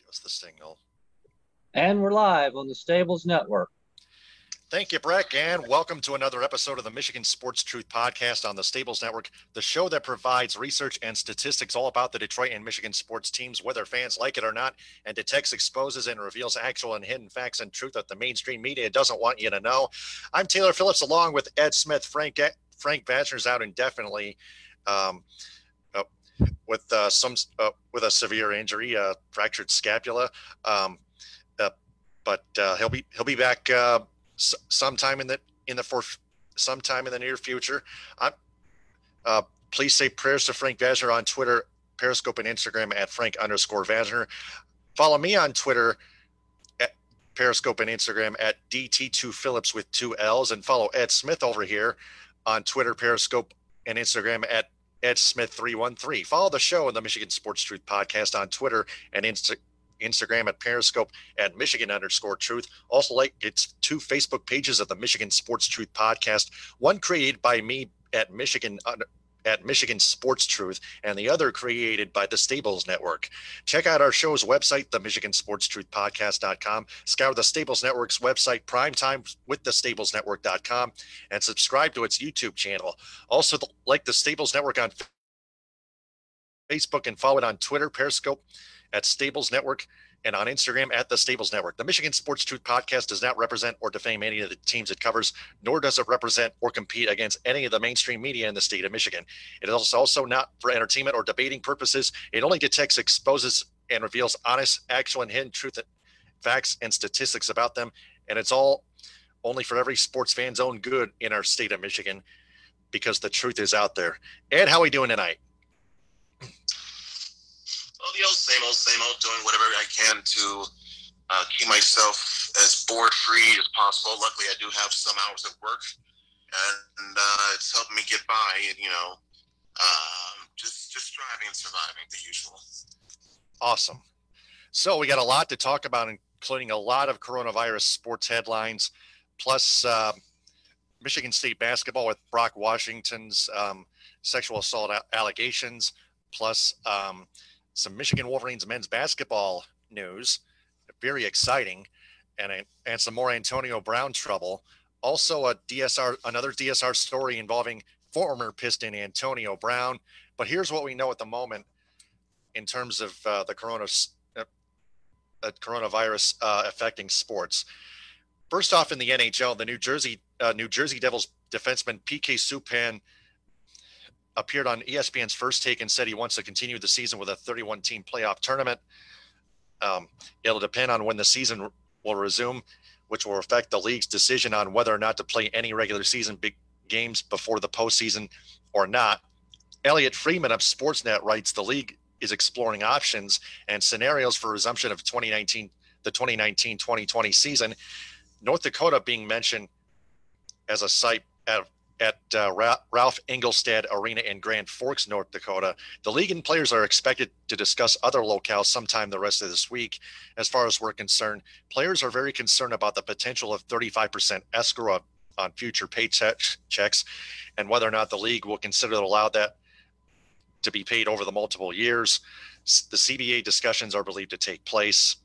goes the signal. And we're live on the Stables Network. Thank you, Breck, and welcome to another episode of the Michigan Sports Truth Podcast on the Stables Network, the show that provides research and statistics all about the Detroit and Michigan sports teams, whether fans like it or not, and detects, exposes, and reveals actual and hidden facts and truth that the mainstream media doesn't want you to know. I'm Taylor Phillips, along with Ed Smith. Frank Vachner's out indefinitely with with a severe injury, fractured scapula, but he'll be back. Sometime in the near future. Please say prayers to Frank Vachner on Twitter, Periscope, and Instagram at Frank_Vachner. Follow me on Twitter at Periscope and Instagram at DT2Phillips with 2 L's, and follow Ed Smith over here on Twitter, Periscope, and Instagram at EdSmith313. Follow the show and the Michigan Sports Truth Podcast on Twitter and Instagram at Periscope at Michigan_Truth. Also, like its 2 Facebook pages of the Michigan Sports Truth Podcast, one created by me at Michigan Sports Truth, and the other created by the Stables Network. Check out our show's website, the MichiganSportsTruthPodcast.com. Scour the Stables Network's website, primetimewiththestablesnetwork.com, and subscribe to its YouTube channel. Also, like the Stables Network on Facebook and follow it on Twitter, Periscope at Stables Network, and on Instagram at the Stables Network. The Michigan Sports Truth Podcast does not represent or defame any of the teams it covers, nor does it represent or compete against any of the mainstream media in the state of Michigan. It is also not for entertainment or debating purposes. It only detects, exposes, and reveals honest, actual, and hidden truth, facts, and statistics about them, and it's all only for every sports fan's own good in our state of Michigan, because the truth is out there. Ed, how are we doing tonight? Well, the same old, doing whatever I can to keep myself as board-free as possible. Luckily, I do have some hours at work, and it's helping me get by, and, just striving and surviving, the usual. Awesome. So we got a lot to talk about, including a lot of coronavirus sports headlines, plus Michigan State basketball with Brock Washington's sexual assault allegations, plus some Michigan Wolverines men's basketball news, very exciting, and some more Antonio Brown trouble. Also another DSR story involving former Piston Antonio Brown. But here's what we know at the moment in terms of the coronavirus affecting sports. First off, in the NHL, the New Jersey Devils defenseman PK Subban appeared on ESPN's First Take and said he wants to continue the season with a 31-team playoff tournament. It'll depend on when the season will resume, which will affect the league's decision on whether or not to play any regular season big games before the postseason or not. Elliot Friedman of Sportsnet writes the league is exploring options and scenarios for resumption of the 2019-2020 season. North Dakota being mentioned as a site at Ralph Engelstad Arena in Grand Forks, North Dakota. The league and players are expected to discuss other locales sometime the rest of this week. As far as we're concerned, players are very concerned about the potential of 35% escrow on future paychecks and whether or not the league will consider to allow that to be paid over the multiple years. The CBA discussions are believed to take place.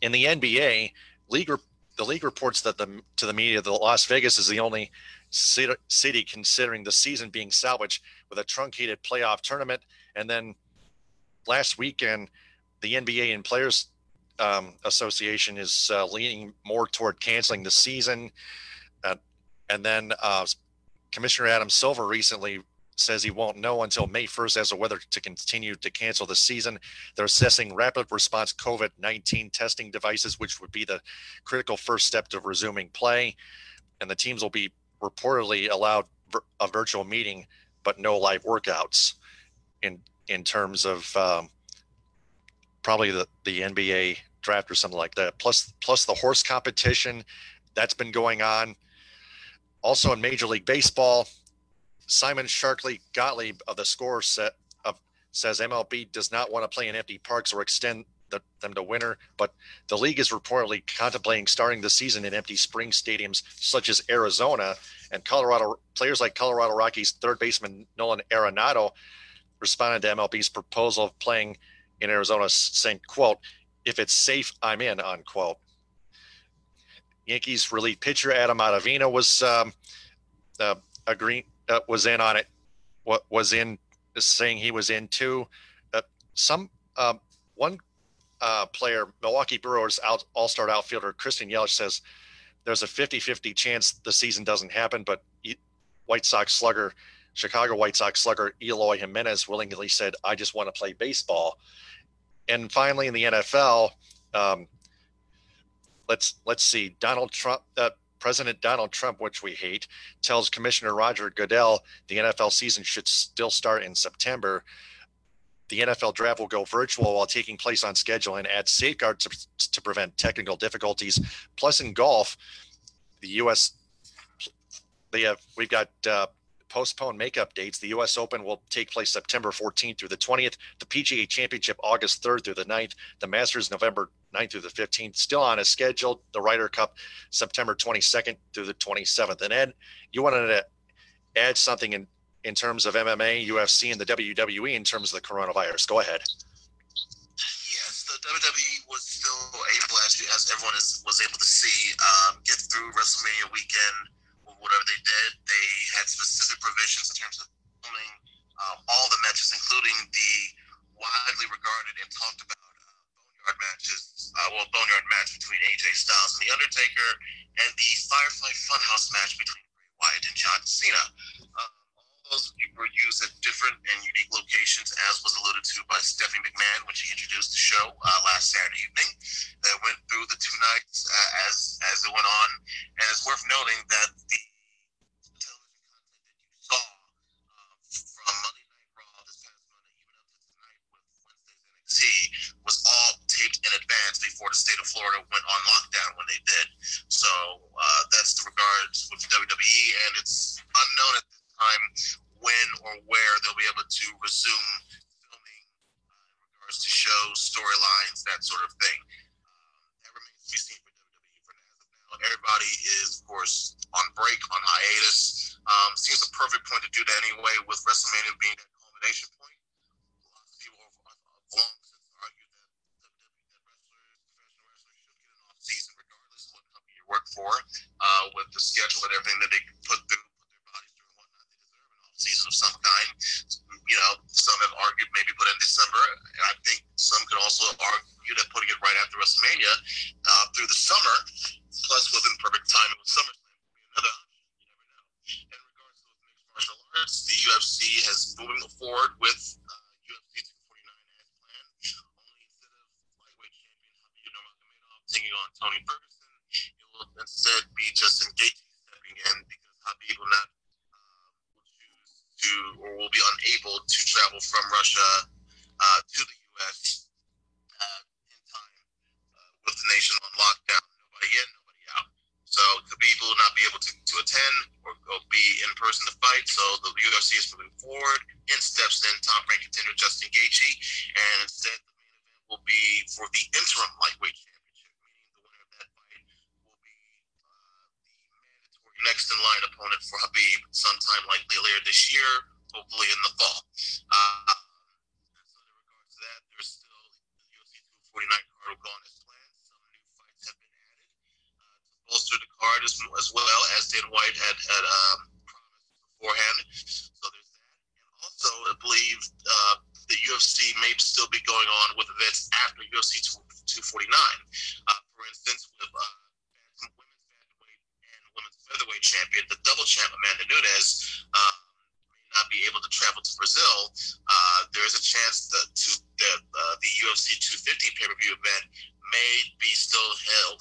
In the NBA, the league reports that to the media that Las Vegas is the only city considering the season being salvaged with a truncated playoff tournament. And then last weekend, the NBA and Players Association is leaning more toward canceling the season. And then Commissioner Adam Silver recently says he won't know until May 1st as to whether to continue to cancel the season. They're assessing rapid response COVID-19 testing devices, which would be the critical first step to resuming play. And the teams will be reportedly allowed a virtual meeting, but no live workouts in terms of probably the NBA draft or something like that. Plus the horse competition that's been going on. Also in Major League Baseball, Simon Sharkley Gottlieb of the Score says MLB does not want to play in empty parks or extend them to winter, but the league is reportedly contemplating starting the season in empty spring stadiums such as Arizona. And Colorado players like Colorado Rockies third baseman Nolan Arenado responded to MLB's proposal of playing in Arizona, saying, quote, If it's safe, I'm in, unquote. Yankees relief pitcher Adam Ottavino was was in on it. What was in saying he was in too. One player, Milwaukee Brewers all-star outfielder Christian Yelich says there's a 50-50 chance the season doesn't happen, but Chicago White Sox slugger Eloy Jimenez willingly said, "I just want to play baseball." And finally, in the NFL, let's see. President Donald Trump, which we hate, tells Commissioner Roger Goodell the NFL season should still start in September. The NFL draft will go virtual while taking place on schedule and add safeguards to prevent technical difficulties. Plus, in golf, we've got postponed makeup dates. The U.S. Open will take place September 14th through the 20th. The PGA Championship August 3rd through the 9th. The Masters November 9th through the 15th. Still on a schedule. The Ryder Cup September 22nd through the 27th. And Ed, you wanted to add something in terms of MMA, UFC, and the WWE in terms of the coronavirus. Go ahead. Yes, the WWE was still able, as everyone was able to see, get through WrestleMania weekend. Whatever they did, they had specific provisions in terms of filming all the matches, including the widely regarded and talked about boneyard match between AJ Styles and The Undertaker, and the Firefly Funhouse match between Bray Wyatt and John Cena. All those were used at different and unique locations, as was alluded to by Stephanie McMahon when she introduced the show last Saturday evening. They went through the two nights as it went on, and it's worth noting that the from Monday Night Raw this past Monday, even up to tonight with Wednesday's NXT, was all taped in advance before the state of Florida went on lockdown when they did. So that's the regards with WWE, and it's unknown at this time when or where they'll be able to resume filming in regards to shows, storylines, that sort of thing. That remains to be seen for WWE for now. Everybody is, of course, on break, on hiatus. Seems a perfect point to do that anyway, with WrestleMania being that culmination point. Lots of people have long since argued that professional wrestlers should get an off season regardless of what company you work for. With the schedule and everything that they put their bodies through and whatnot, they deserve an off season of some kind. Some have argued maybe put in December, and I think some could also argue that putting it right after WrestleMania through the summer, plus within perfect timing with SummerSlam, will be another option. You never know. In regards to mixed martial arts, the UFC has moving forward with UFC 249 as planned. Only instead of lightweight champion Khabib Nurmagomedov taking on Tony Ferguson, it will instead be Justin Gaethje stepping in, because Khabib will not will be unable to travel from Russia to the U.S. In time with the nation on lockdown. Nobody in, nobody out. So Khabib will not be able to attend or be in person to fight. So the UFC is moving forward. In steps in top-ranked contender Justin Gaethje, and instead the main event will be for the interim lightweight championship, meaning the winner of that fight will be the mandatory next in line opponent for Khabib sometime likely later this year, hopefully in the fall. So in regards to that, there's still the UFC 249 card will go on as planned. Some new fights have been added to bolster the card as well as Dana White had promised beforehand. So there's that. And also, I believe the UFC may still be going on with events after UFC 249. For instance, with women's bantamweight and women's featherweight champion, the double champ Amanda Nunes, not be able to travel to Brazil. There is a chance that the UFC 250 pay-per-view event may be still held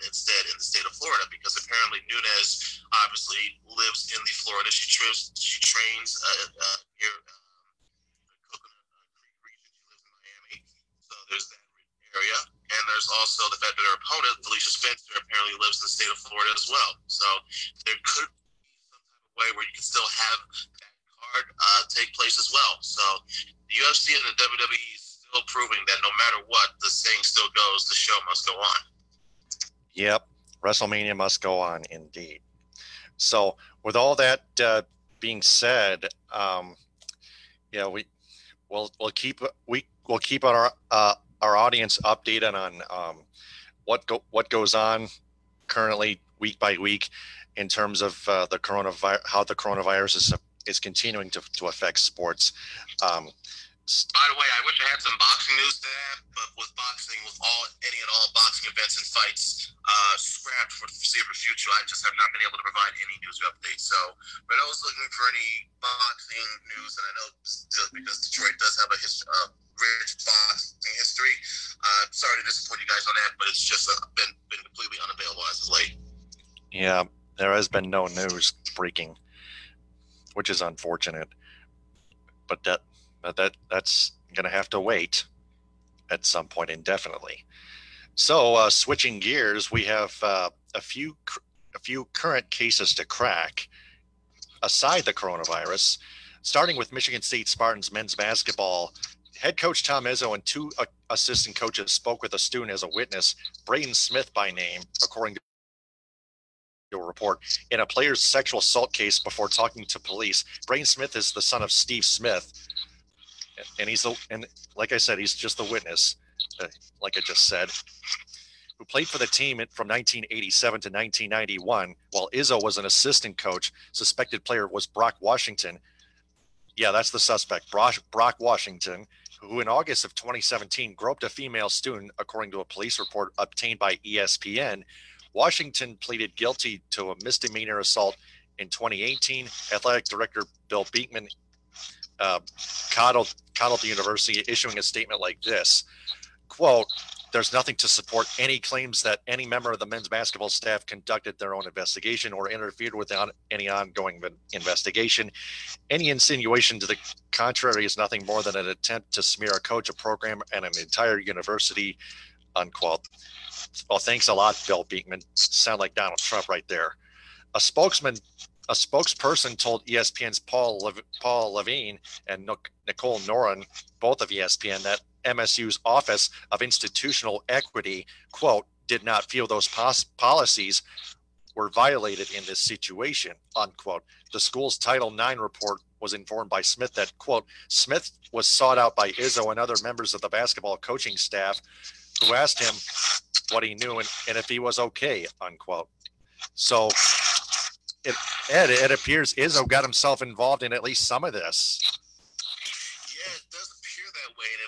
instead in the state of Florida, because apparently Nunes obviously lives in the Florida. She trains near the Coconut Creek region. She lives in Miami, so there's that area. And there's also the fact that her opponent, Felicia Spencer, apparently lives in the state of Florida as well. So there could be some type of way where you can still have that card take place as well. So the UFC and the WWE is still proving that no matter what, the saying still goes, the show must go on. Yep, WrestleMania must go on indeed. So with all that being said, we'll keep our our audience updated on what goes on currently week by week in terms of the coronavirus, how the coronavirus is continuing to affect sports. By the way, I wish I had some boxing news to add, but with boxing, with any and all boxing events and fights scrapped for the foreseeable future, I just have not been able to provide any news or updates. So, for those looking for any boxing news, and I know because Detroit does have a rich boxing history, sorry to disappoint you guys on that, but it's just been completely unavailable as of late. Yeah, there has been no news breaking, which is unfortunate. But that's going to have to wait at some point indefinitely. So switching gears, we have a few current cases to crack aside the coronavirus, starting with Michigan State Spartans men's basketball. Head coach Tom Izzo and two assistant coaches spoke with a student as a witness, Braden Smith by name, according to a report, in a player's sexual assault case before talking to police. Braden Smith is the son of Steve Smith, and like I said, he's just the witness, like I just said, who played for the team from 1987 to 1991, while Izzo was an assistant coach. Suspected player was Brock Washington. Yeah, that's the suspect, Brock Washington, who in August of 2017 groped a female student, according to a police report obtained by ESPN. Washington pleaded guilty to a misdemeanor assault in 2018. Athletic Director Bill Beekman coddled the university, issuing a statement like this, quote, "There's nothing to support any claims that any member of the men's basketball staff conducted their own investigation or interfered with any ongoing investigation. Any insinuation to the contrary is nothing more than an attempt to smear a coach, a program, and an entire university," unquote. Well, thanks a lot, Bill Beekman. Sound like Donald Trump right there. A spokesperson told ESPN's Paul Levine and Nicole Noren, both of ESPN, that MSU's Office of Institutional Equity, quote, "did not feel those policies were violated in this situation," unquote. The school's Title IX report was informed by Smith that, quote, "Smith was sought out by Izzo and other members of the basketball coaching staff who asked him what he knew and if he was okay," unquote. So it appears Izzo got himself involved in at least some of this. Yeah, it does appear that way, and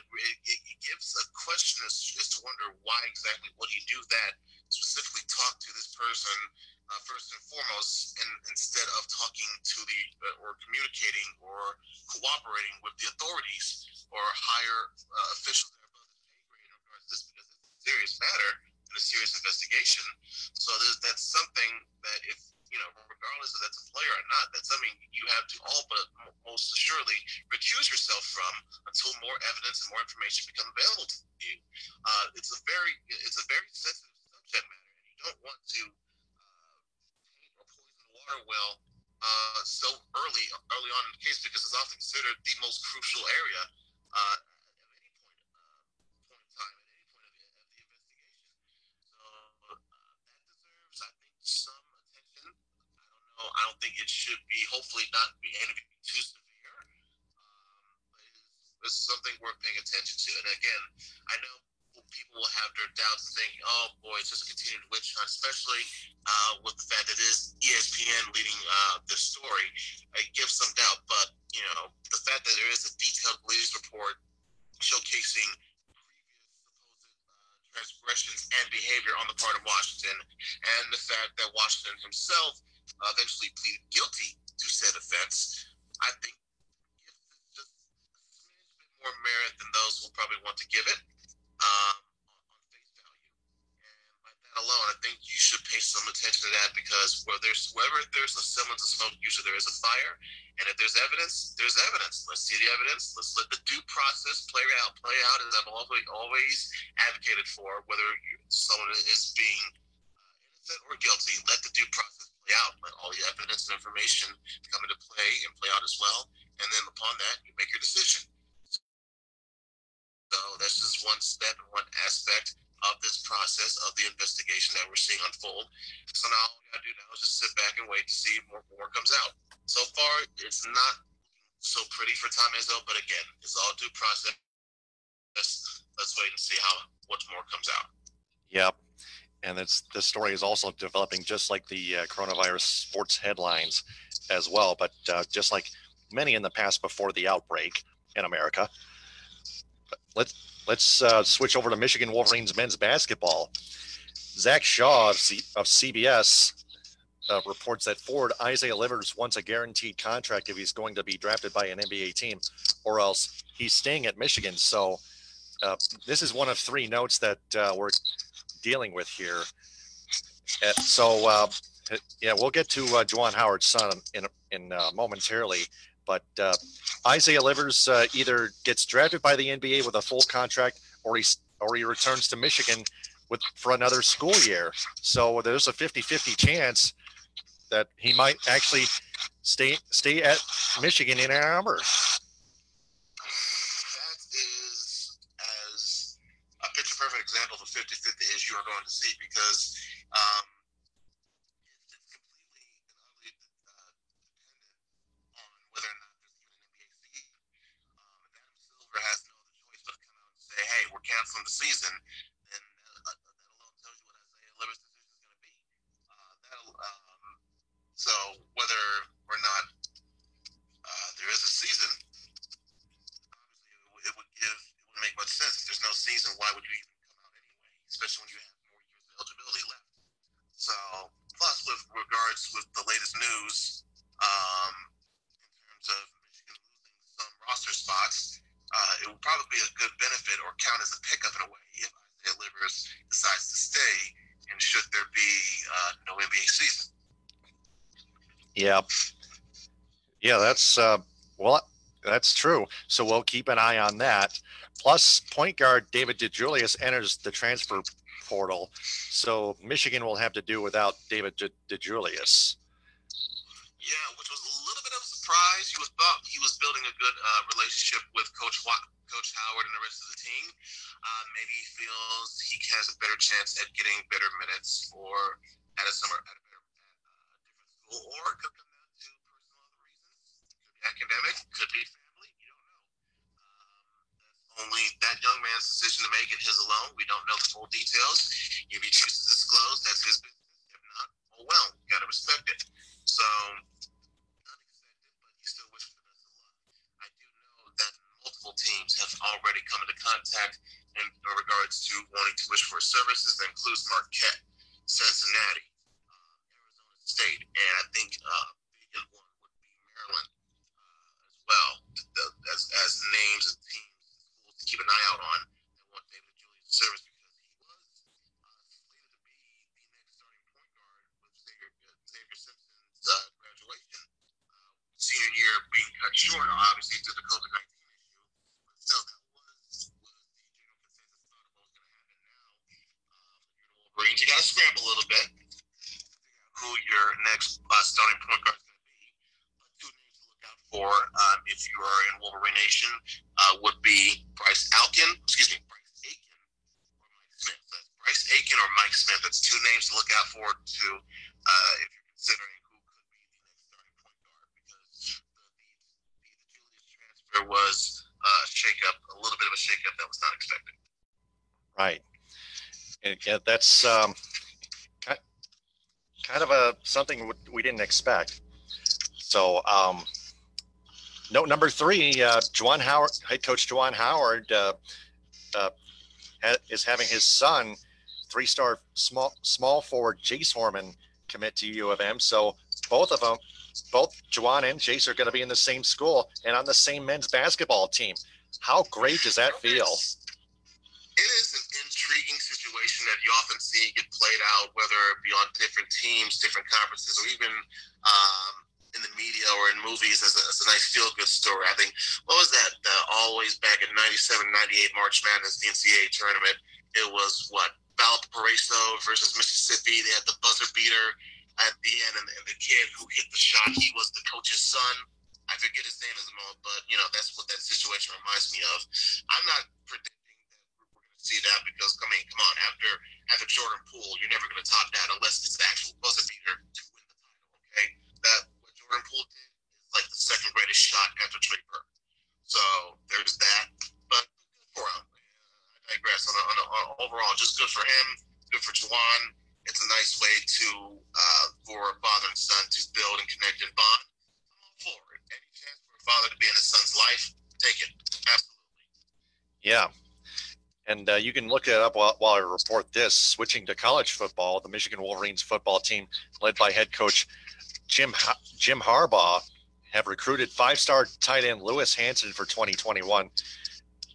it gives a question as to wonder why exactly would he do that, specifically talk to this person first and foremost, and instead of talking to or communicating or cooperating with the authorities or higher officials that are above the pay grade in regards to this, because it's a serious matter and a serious investigation. So that's something that, if regardless if that's a player or not, that's something you have to all but most assuredly recuse yourself from until more evidence and more information become available to you. It's a very sensitive subject matter, and you don't want to taint or poison the water well so early on in the case, because it's often considered the most crucial area at any point in time, at any point of the investigation. So that deserves, I think, some attention. I don't think it should be, hopefully not be anything too severe, but it's something worth paying attention to. And again, I know people will have their doubts and think, oh boy, it's just a continued witch hunt, especially with the fact that it is ESPN leading the story. It gives some doubt, but the fact that there is a detailed police report showcasing previous supposed transgressions and behavior on the part of Washington, and the fact that Washington himself eventually pleaded guilty to said offense, I think gives it just a smidge bit more merit than those who probably want to give it on face value. And by that alone, I think you should pay some attention to that, because wherever there's a semblance of smoke, usually there is a fire. And if there's evidence, there's evidence. Let's see the evidence. Let's let the due process play out, as I've always advocated for, whether someone is being innocent or guilty. Let the due process play out. Let all the evidence and information come into play and play out as well. And then upon that, you make your decision. So that's just one step and one aspect of this process of the investigation that we're seeing unfold. So now all we gotta do now is just sit back and wait to see if more comes out. So far, it's not so pretty for Tom Izzo, but again, it's all due process. let's wait and see what more comes out. Yep. And this story is also developing just like the coronavirus sports headlines as well, but just like many in the past before the outbreak in America. Let's switch over to Michigan Wolverines men's basketball. Zach Shaw of CBS reports that forward Isaiah Livers wants a guaranteed contract if he's going to be drafted by an NBA team, or else he's staying at Michigan. So this is one of three notes that we're dealing with here. We'll get to Juwan Howard's son in momentarily, but Isaiah Livers either gets drafted by the NBA with a full contract, or he returns to Michigan for another school year. So there's a 50-50 chance that he might actually stay at Michigan in Ann Arbor. That is as a picture perfect example of a 50-50 as you are going to see, because it's completely and utterly dependent on whether or not there's even an NBA season. If Adam Silver has no other choice but to come out and say, hey, we're canceling the season, then that alone tells you what Isaiah Livers' decision is going to be. So whether or not there is a season, obviously it wouldn't make much sense. If there's no season, why would you even come out anyway? Especially when you have more years of eligibility left. So, plus with regards with the latest news, in terms of Michigan losing some roster spots, it would probably be a good benefit or count as a pickup in a way if Isaiah Livers decides to stay, and should there be no NBA season. Yeah, that's that's true. So we'll keep an eye on that. Plus, point guard David DeJulius enters the transfer portal, so Michigan will have to do without David DeJulius. Yeah, which was a little bit of a surprise. You would thought he was building a good relationship with Coach Howard and the rest of the team. Maybe he feels he has a better chance at getting better minutes or at a different school, or it could come down to personal other reasons. Could be academic, could be family. You don't know. That's only that young man's decision to make, and his alone. We don't know the full details. If he chooses to disclose, that's his business. If not, oh well, you got to respect it. So, unexpected, but you still wish for the best of luck. I do know that multiple teams have already come into contact in regards to wanting to wish for services. That includes Marquette, Cincinnati, Arizona State, and I think a big one would be Maryland as well, as names and teams and schools to keep an eye out on that want David Julius' service, because he was slated to be the next starting point guard with Xavier Simpson's graduation. Senior year being cut short, obviously, due to the COVID-19 issue, but still, that was the general consensus thought of what was going to happen now. Wolverines, you got to scramble a little bit, who your next starting point guard is going to be. But two names to look out for if you are in Wolverine Nation would be Bryce Aiken or Mike Smith. That's Bryce Aiken or Mike Smith. That's two names to look out for if you're considering who could be the next starting point guard, because the Julius transfer was a little bit of a shakeup that was not expected. Right. And that's kind of something we didn't expect. So, note number 3, Juwan Howard, head coach Juwan Howard is having his son, 3-star small forward Jace Horman, commit to U of M. So both Juwan and Jace are going to be in the same school and on the same men's basketball team. How great does that feel? It is an intriguing situation that you often see get played out, whether it be on different teams, different conferences, or even in the media or in movies as a nice feel-good story. I think, what was that? Always back in 97, 98 March Madness, the NCAA tournament, it was Valparaiso versus Mississippi. They had the buzzer beater at the end, and the kid who hit the shot, he was the coach's son. I forget his name at the moment, but that's what that situation reminds me of. I'm not predicting see that, because come on, after Jordan Poole, you're never going to top that unless it's the actual buzzer beater to win the title. Okay, what Jordan Poole did is like the second greatest shot after Trey Burke. So there's that, but good for him. overall, just good for him, good for Juwan. It's a nice way for a father and son to build and connect and bond. I'm all for it. Any chance for a father to be in his son's life, take it. Absolutely. Yeah. And you can look it up while I report this. Switching to college football, the Michigan Wolverines football team, led by head coach Jim Harbaugh, have recruited five-star tight end Lewis Hanson for 2021.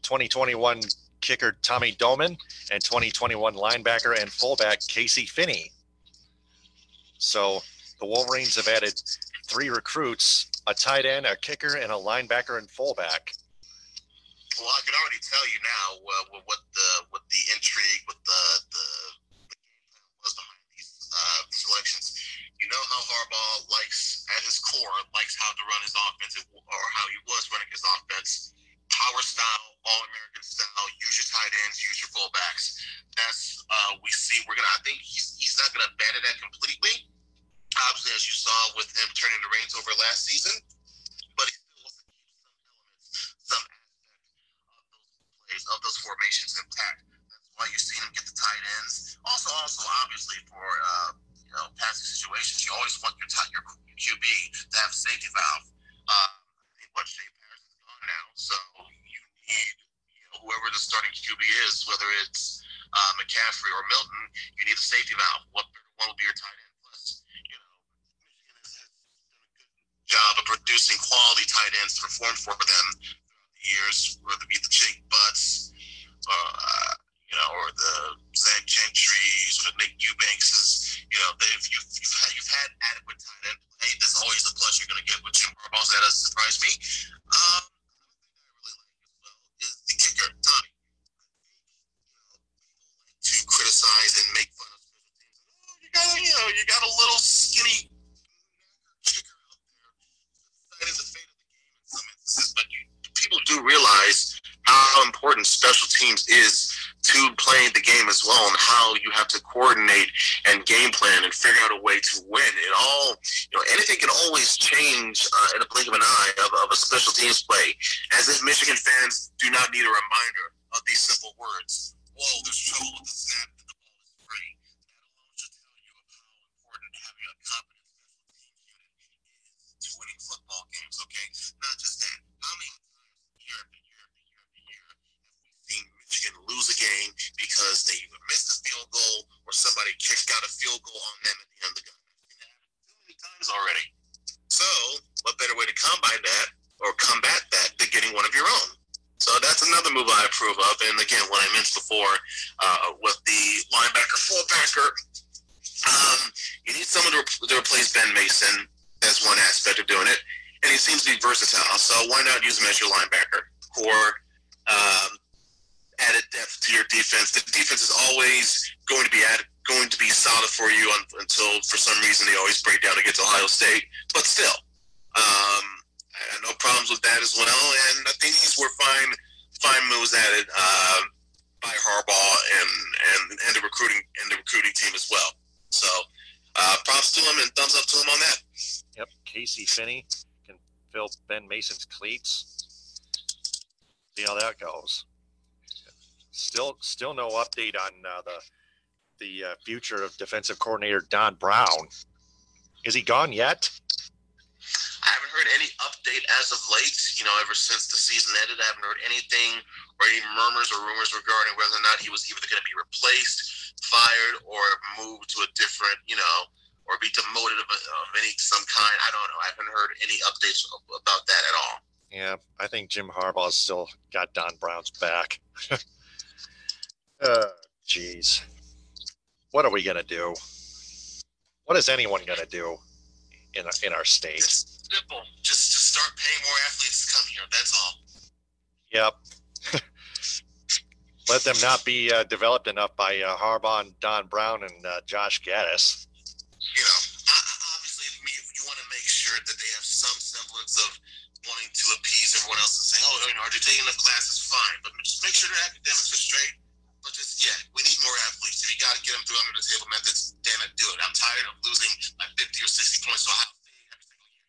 2021 kicker Tommy Doman, and 2021 linebacker and fullback Casey Finney. So the Wolverines have added 3 recruits, a tight end, a kicker, and a linebacker and fullback. Well, I can already tell you now what the intrigue, what the game plan was behind these selections. You know how Harbaugh likes, at his core, how to run his offense, or how he was running his offense. Power style, all-American style, use your tight ends, use your fullbacks. That's, we see, I think he's not going to abandon that completely. Obviously, as you saw with him turning the reins over last season, but he still wants to keep some elements, some aspect of those formations intact. That's why you're seeing him get the tight ends. Also, obviously, for, passing situations, you always want your QB to have a safety valve. Shea Patterson's gone now, so you need whoever the starting QB is, whether it's McCaffrey or Milton, you need a safety valve. What better one will be your tight end? Plus, Michigan has done a good job of producing quality tight ends to perform for them throughout the years, whether it be the Jake Butts, or the Zach Gentrys, or the Nick Eubankses. You've had adequate tight end play. That's always a plus you're going to get with Jim Harbaugh. That doesn't surprise me. Another thing that I really like as well is the kicker, Tommy. To criticize and make fun of special teams. You got a little skinny kicker out there deciding the fate of the game in some instances, but people do realize how important special teams is to playing the game as well, and how you have to coordinate and game plan and figure out a way to win. It all, anything can always change in a blink of an eye of a special teams play. As if Michigan fans do not need a reminder of these simple words. Whoa, there's trouble with the snap and the ball is free. That alone should tell you of how important having a competent special teams unit is to winning football games, okay? Not just that. How many times year after year after year after year have we seen Michigan lose a game because they either missed a field goal or somebody kicked out a field goal on them at the end of the game? I've seen that happen too many times already. So, what better way to combat that than getting one of your own? So that's another move I approve of. And again, what I mentioned before with the linebacker, fullbacker, you need someone to replace Ben Mason. That's one aspect of doing it. And he seems to be versatile. So why not use him as your linebacker? Core, added depth to your defense. The defense is always going to be solid for you until for some reason they always break down against Ohio State. But still, I had no problems with that as well, and I think these were fine moves added by Harbaugh and the recruiting team as well. So props to him and thumbs up to him on that. Yep, Casey Finney can fill Ben Mason's cleats. See how that goes. Still no update on the future of defensive coordinator Don Brown. Is he gone yet? I haven't heard any update as of late. Ever since the season ended, I haven't heard anything or any murmurs or rumors regarding whether or not he was either going to be replaced, fired, or moved to a different, or be demoted of some kind. I don't know. I haven't heard any updates about that at all. Yeah, I think Jim Harbaugh's still got Don Brown's back. Jeez. What are we going to do? What is anyone going to do in our state? It's simple. Just start paying more athletes to come here. That's all. Yep. Let them not be developed enough by Harbaugh and Don Brown and Josh Gaddis. Obviously, you want to make sure that they have some semblance of wanting to appease everyone else and say, are they taking enough classes? Fine. But just make sure their academics are straight. But we need more athletes. If you got to get them through under the table methods, damn it, do it. I'm tired of losing by 50 or 60 points to Ohio State every single year.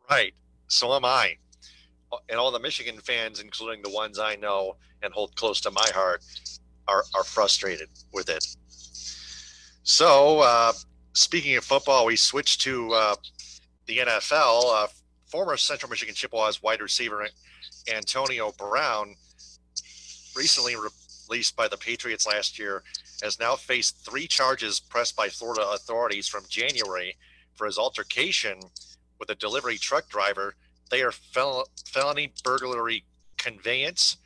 Right. So am I. And all the Michigan fans, including the ones I know and hold close to my heart, are frustrated with it. So, speaking of football, we switch to the NFL. Former Central Michigan Chippewas wide receiver Antonio Brown, recently released by the Patriots last year, has now faced 3 charges pressed by Florida authorities from January for his altercation with a delivery truck driver. They are felony burglary conveyance.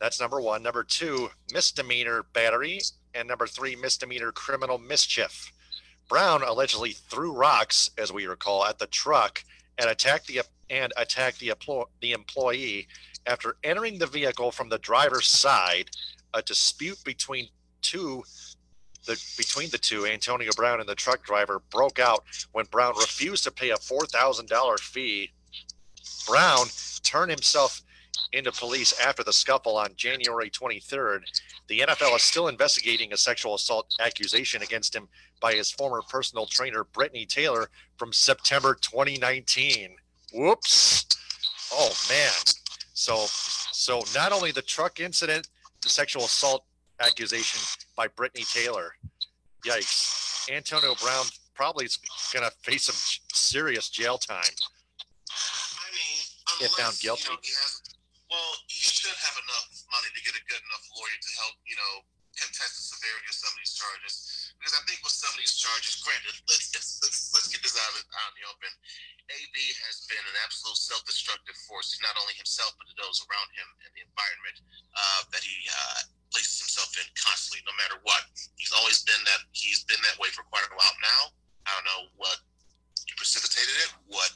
That's number 1. Number 2, misdemeanor battery. And number 3, misdemeanor criminal mischief. Brown allegedly threw rocks, as we recall, at the truck and attacked the employee after entering the vehicle from the driver's side. A dispute between the two, Antonio Brown and the truck driver, broke out when Brown refused to pay a $4,000 fee. Brown turned himself into police after the scuffle on January 23rd. The NFL is still investigating a sexual assault accusation against him by his former personal trainer, Brittany Taylor, from September 2019. Whoops. Oh, man. So not only the truck incident, the sexual assault accusation by Brittany Taylor. Yikes. Antonio Brown probably is going to face some serious jail time. I mean, if found guilty. He should have enough money to get a good enough lawyer to help, contest the severity of some of these charges. Because I think with some of these charges, granted, let's get this out in the open. AB has been an absolute self-destructive force, not only himself, but to those around him and the environment that he places himself in constantly, no matter what. He's been that way for quite a while now. I don't know what precipitated it, what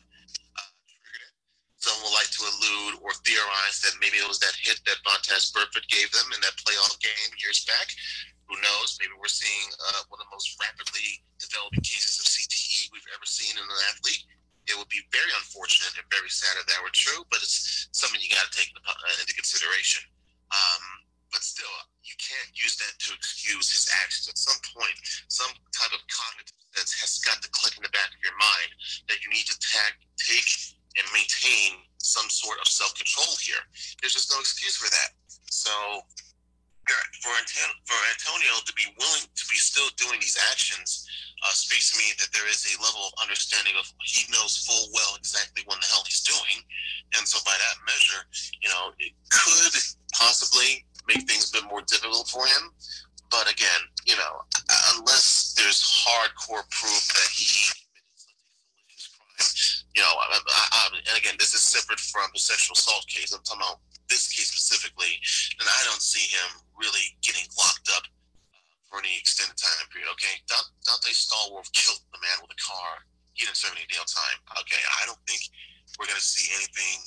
triggered it. Some would like to allude or theorize that maybe it was that hit that Vontaze Burfict gave them in that playoff game years back. Who knows? Maybe we're seeing one of the most rapidly developing cases of CTE we've ever seen in an athlete. It would be very unfortunate and very sad if that were true, but it's something you got to take into consideration. But still, you can't use that to excuse his actions. At some point, some type of cognitive sense has got to click in the back of your mind that you need to take and maintain some sort of self-control here. There's just no excuse for that. So for Antonio to be willing to be still doing these actions speaks to me that there is a level of understanding of he knows full well exactly what the hell he's doing. And so by that measure, it could possibly make things a bit more difficult for him. But again, unless there's hardcore proof that he committed such a malicious crime, and again, this is separate from the sexual assault case. I'm talking about this case specifically, then I don't see him really getting locked up for any extended time period. Okay, Dante Stallworth killed the man with a car. He didn't serve any jail time. Okay, I don't think we're going to see anything,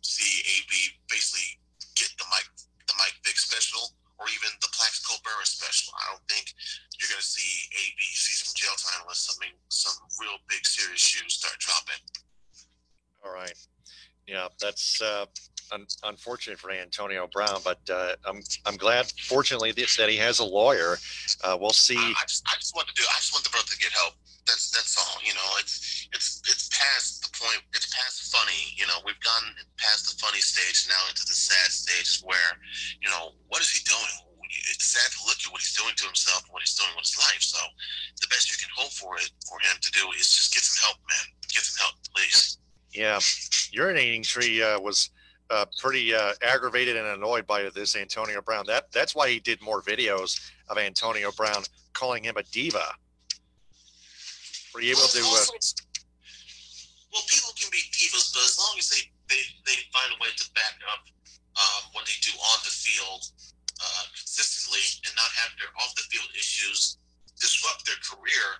see AB basically get the Mike Vick special or even the Plaxico Burress special. I don't think you're going to see AB see some jail time unless some real big serious shoes start dropping. All right. Yeah, that's unfortunate for Antonio Brown, but I'm glad, fortunately, that he has a lawyer. We'll see. I just want the brother to get help. That's all. It's past the point. It's past funny. We've gone past the funny stage now into the sad stage where, what is he doing? It's sad to look at what he's doing to himself and what he's doing with his life. So the best you can hope for him to do is just get some help, man. Get some help, please. Yeah, urinating tree was pretty aggravated and annoyed by this Antonio Brown. That's why he did more videos of Antonio Brown calling him a diva. Were you able to? Well, people can be divas, but as long as they find a way to back up what they do on the field consistently and not have their off the field issues disrupt their career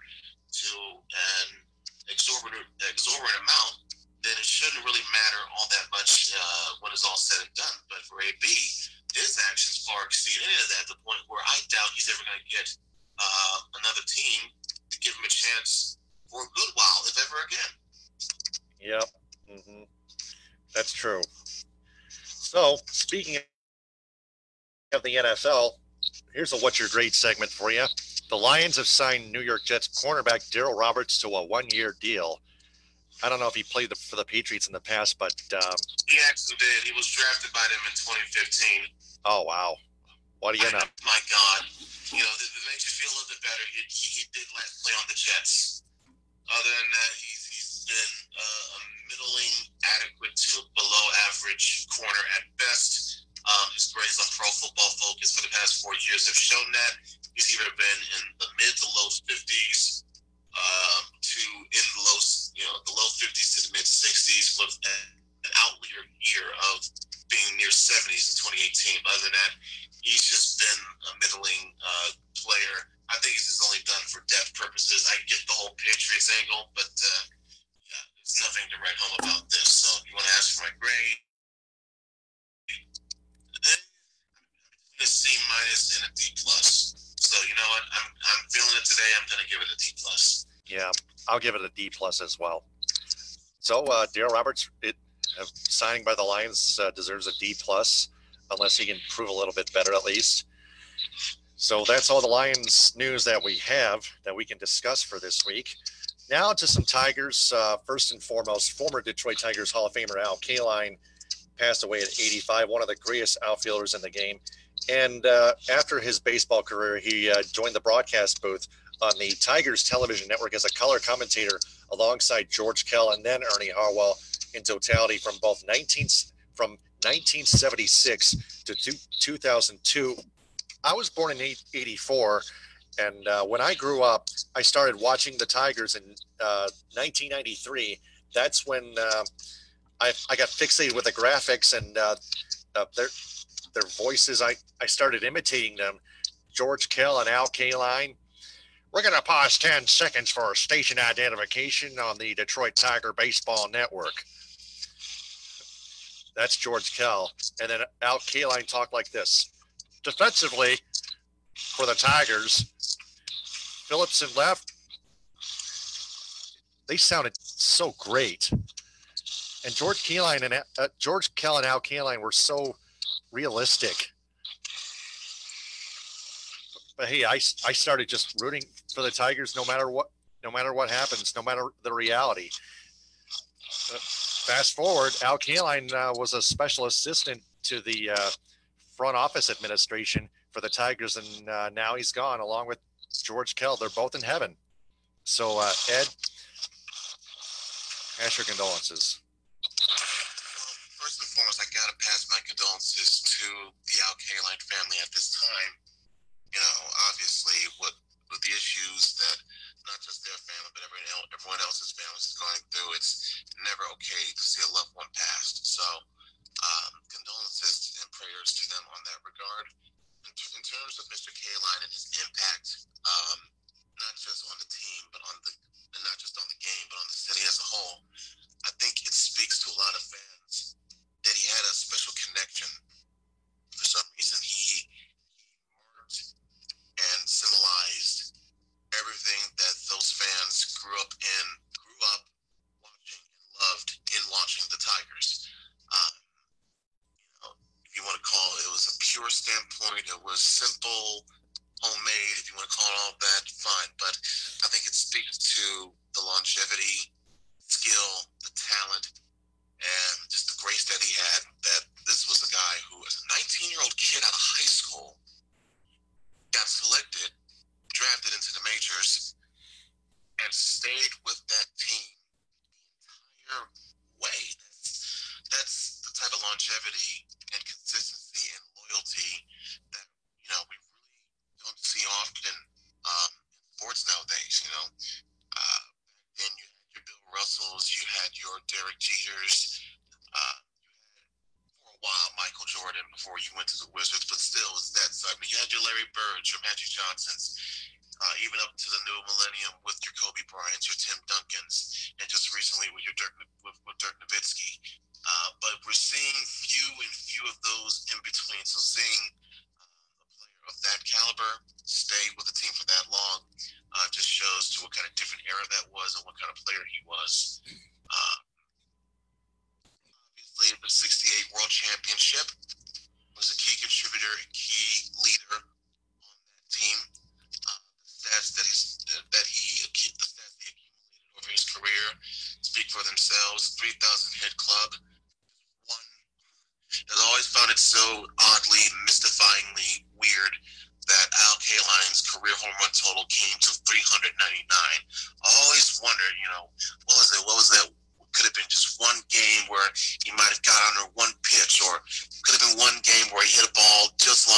to an exorbitant amount, then it shouldn't really matter all that much when it's all said and done. But for AB, his actions far exceed any of that, to the point where I doubt he's ever going to get another team to give him a chance for a good while, if ever again. Yep. Mm-hmm. That's true. So, speaking of the NFL, here's a What's Your Grade segment for you. The Lions have signed New York Jets cornerback Darryl Roberts to a 1-year deal. I don't know if he played for the Patriots in the past, but he actually did. He was drafted by them in 2015. Oh, wow. What do you know? My God. You know, it makes you feel a little bit better. He did last play on the Jets. Other than that, he's been a middling, adequate to below average corner at best. His grades on Pro Football Focus for the past 4 years have shown that. He's either been in the mid to low 50s to in the low 50s to the mid 60s with an outlier year of being near 70s in 2018. But other than that, he's just been a middling player. I think it's just only done for depth purposes. I get the whole Patriots angle, but yeah, there's nothing to write home about this. So if you want to ask for my grade, a C minus and a D plus. So you know what? I'm feeling it today. I'm gonna give it a D plus. Yeah, I'll give it a D plus as well. So Darryl Roberts, signing by the Lions deserves a D plus, unless he can prove a little bit better at least. So that's all the Lions news that we have that we can discuss for this week. Now to some Tigers. First and foremost, former Detroit Tigers Hall of Famer Al Kaline passed away at 85, one of the greatest outfielders in the game. And after his baseball career, he joined the broadcast booth on the Tigers television network as a color commentator alongside George Kell and then Ernie Harwell in totality from 1976 to 2002. I was born in 84, and when I grew up, I started watching the Tigers in 1993. That's when I got fixated with the graphics and their voices. I started imitating them. George Kell and Al Kaline. We're going to pause 10 seconds for station identification on the Detroit Tiger Baseball Network. That's George Kell. And then Al Kaline talked like this. Defensively, for the Tigers, Phillips and left, they sounded so great. And George Kell and Al Kaline were so realistic. But hey, I started just rooting for the Tigers no matter what happens, no matter the reality. Fast forward, Al Kaline was a special assistant to the front office administration for the Tigers, and now he's gone along with George Kell. They're both in heaven. So, Ed, pass your condolences. First and foremost, I got to pass my condolences to the Al Kaline family at this time. You know, obviously, with the issues that not just their family, but everyone else's families is going through, it's never okay to see a loved one passed. So, condolences and prayers to them on that regard. In terms of Mr. Kaline and his impact, not just on the team, but and not just on the game, but on the city as a whole, I think it speaks to a lot of fans that he had a special connection. For some reason, he marked and symbolized everything that those fans grew up watching and loved in watching the Tigers. If you want to call it was a pure standpoint, it was simple, homemade, if you want to call it all that, fine. But I think it speaks to the longevity, skill, the talent, and just the grace that he had, that this was a guy who, as a 19-year-old kid out of high school, got selected, drafted into the majors, and stayed with that team the entire way. That's the type of longevity and consistency and loyalty that, you know, we really don't see often in sports nowadays. You know, then you had your Bill Russells, you had your Derek Jeters, you had for a while Michael Jordan before you went to the Wizards, but still it's that side. But you had your Larry Birds, your Magic Johnsons, even up to the new millennium with your Kobe Bryants, your Tim Duncans, and just recently with your Dirk Nowitzki. But we're seeing few of those in between. So seeing a player of that caliber stay with the team for that long just shows to what kind of different era that was and what kind of player he was. Obviously, the '68 World Championship was a key contributor, a key leader on that team. The stats that he accumulated over his career speak for themselves. 3,000 hit club. One has always found it so oddly, mystifyingly weird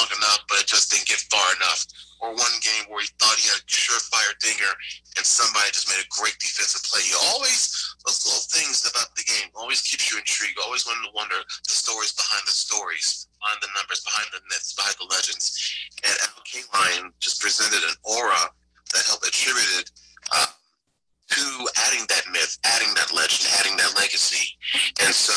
long enough, but it just didn't get far enough. Or one game where he thought he had a surefire dinger and somebody just made a great defensive play. You always, those little things about the game always keeps you intrigued, always wanting to wonder the stories behind the stories, behind the numbers, behind the myths, behind the legends. And Al Kaline just presented an aura that helped attributed to adding that myth, adding that legend, adding that legacy. And so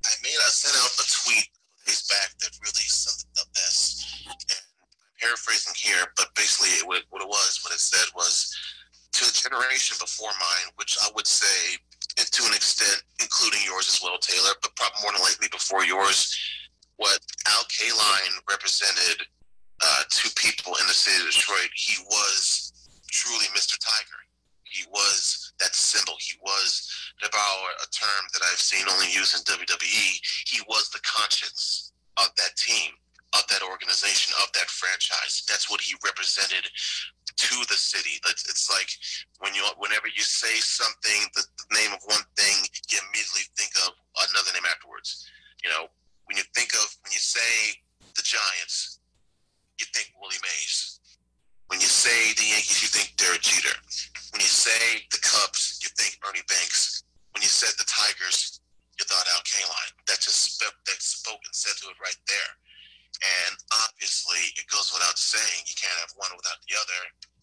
I sent out a tweet days back that really summed it up best. And I'm paraphrasing here, but basically what it said was, to the generation before mine, which I would say to an extent, including yours as well, Taylor, but probably more than likely before yours, what Al Kaline represented to people in the city of Detroit, he was truly Mr. Tiger. He was that symbol. He was, to borrow a term that I've seen only used in WWE, he was the conscience of that team, of that organization, of that franchise. That's what he represented to the city. It's like whenever you say something, the name of one thing, you immediately think of another name afterwards. You know, when you say the Giants, you think Willie Mays. When you say the Yankees, you think Derek Jeter. When you say the Cubs, you think Ernie Banks. When you said the Tigers, you thought Al Kaline. That spoke and said to it right there. And obviously, it goes without saying, you can't have one without the other.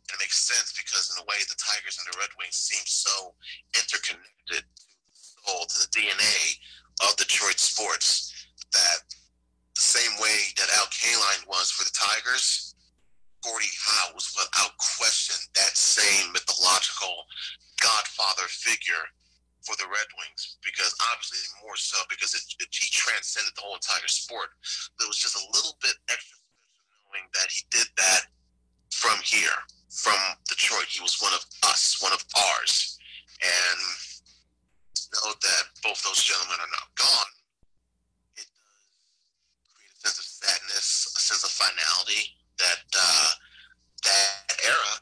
And it makes sense because in a way, the Tigers and the Red Wings seem so interconnected to the soul, to the DNA of Detroit sports, that the same way that Al Kaline was for the Tigers, Gordie Howe was without question that same mythological godfather figure for the Red Wings, because obviously more so because he transcended the whole entire sport. There was just a little bit extra special knowing that he did that from here, from Detroit. He was one of us, one of ours. And know that both those gentlemen are now gone, it does create a sense of sadness, a sense of finality, that that era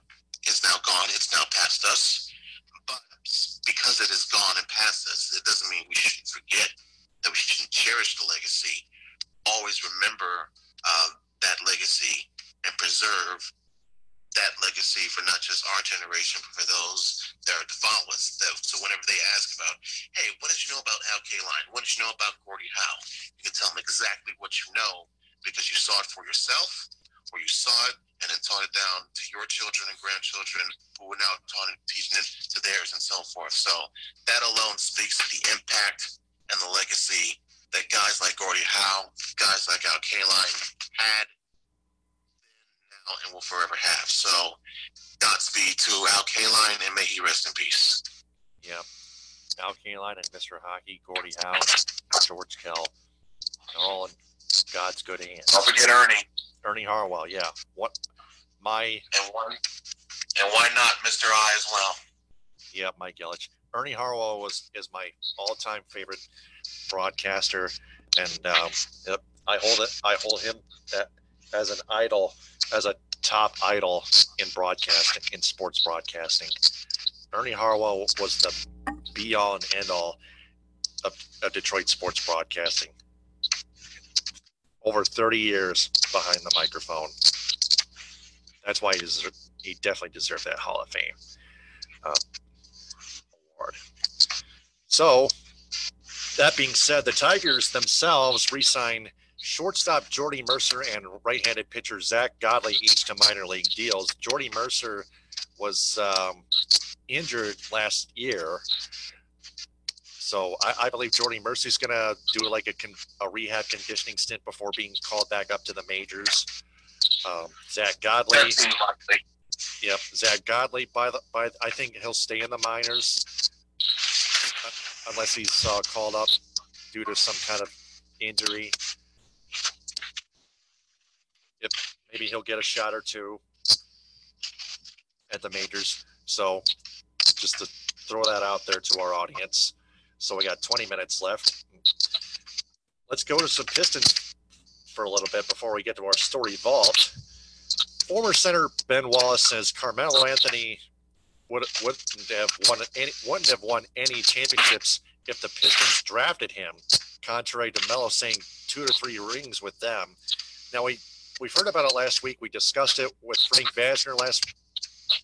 is now gone. It's now past us. But because it is gone and past us, it doesn't mean we shouldn't forget, that we shouldn't cherish the legacy. Always remember that legacy and preserve that legacy for not just our generation, but for those that are to follow us. So whenever they ask about, hey, what did you know about Al Kaline? What did you know about Gordie Howe? You can tell them exactly what you know because you saw it for yourself, or you saw it and then taught it down to your children and grandchildren who are now teaching it to theirs and so forth. So that alone speaks to the impact and the legacy that guys like Gordie Howe, guys like Al Kaline had now and will forever have. So Godspeed to Al Kaline, and may he rest in peace. Yeah. Al Kaline and Mr. Hockey, Gordie Howe, George Kell, they're all in God's good hands. Don't forget Ernie. Ernie Harwell, yeah. And why not Mr. I as well? Yeah, Mike Yelich. Ernie Harwell is my all-time favorite broadcaster, and I hold him as an idol, as a top idol in broadcasting, in sports broadcasting. Ernie Harwell was the be-all and end-all of Detroit sports broadcasting. Over 30 years behind the microphone. That's why he definitely deserved that Hall of Fame award. So, that being said, the Tigers themselves re-signed shortstop Jordy Mercer and right-handed pitcher Zach Godley, each to minor league deals. Jordy Mercer was injured last year. So I believe Jordy Mercy's going to do like a rehab conditioning stint before being called back up to the majors. Zach Godley, yep. Zach Godley, I think he'll stay in the minors unless he's called up due to some kind of injury. Yep, maybe he'll get a shot or two at the majors. So just to throw that out there to our audience. So we got 20 minutes left. Let's go to some Pistons for a little bit before we get to our story vault. Former center Ben Wallace says Carmelo Anthony wouldn't have won any championships if the Pistons drafted him. contrary to Melo saying 2 to 3 rings with them. Now, we've heard about it last week. We discussed it with Frank Vasner last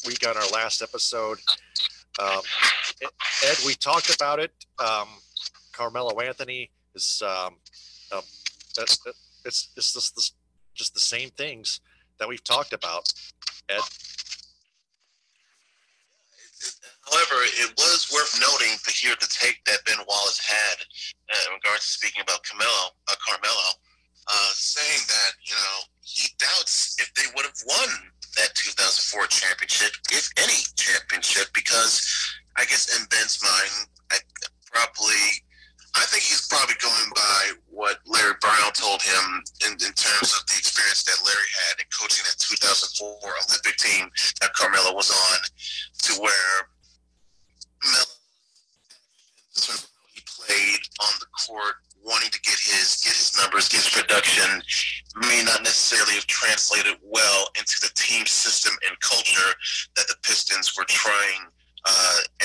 week on our last episode. Ed, we talked about it. Carmelo Anthony is it's just the same things that we've talked about. Ed. However, it was worth noting to hear the take that Ben Wallace had in regards to speaking about Carmelo, saying that, he doubts if they would have won that 2004 championship, if any championship, because I guess in Ben's mind, I think he's probably going by what Larry Brown told him in terms of the experience that Larry had in coaching that 2004 Olympic team that Carmelo was on, to where Melo, he played on the court, wanting to get his numbers, get his production, may not necessarily have translated well into the team system and culture that the Pistons were trying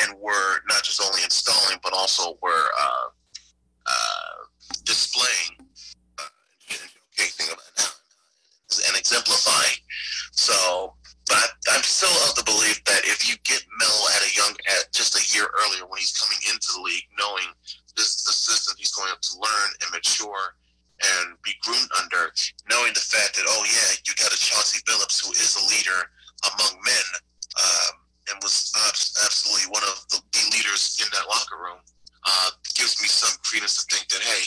and were not just only installing, but also were displaying and showcasing and exemplifying. So, but I'm still of the belief that if you get Melo at just a year earlier, when he's coming into the league, knowing this is the system he's going to learn and mature and be groomed under, knowing the fact that, you got a Chauncey Billups who is a leader among men, and was absolutely one of the leaders in that locker room, gives me some credence to think that, hey,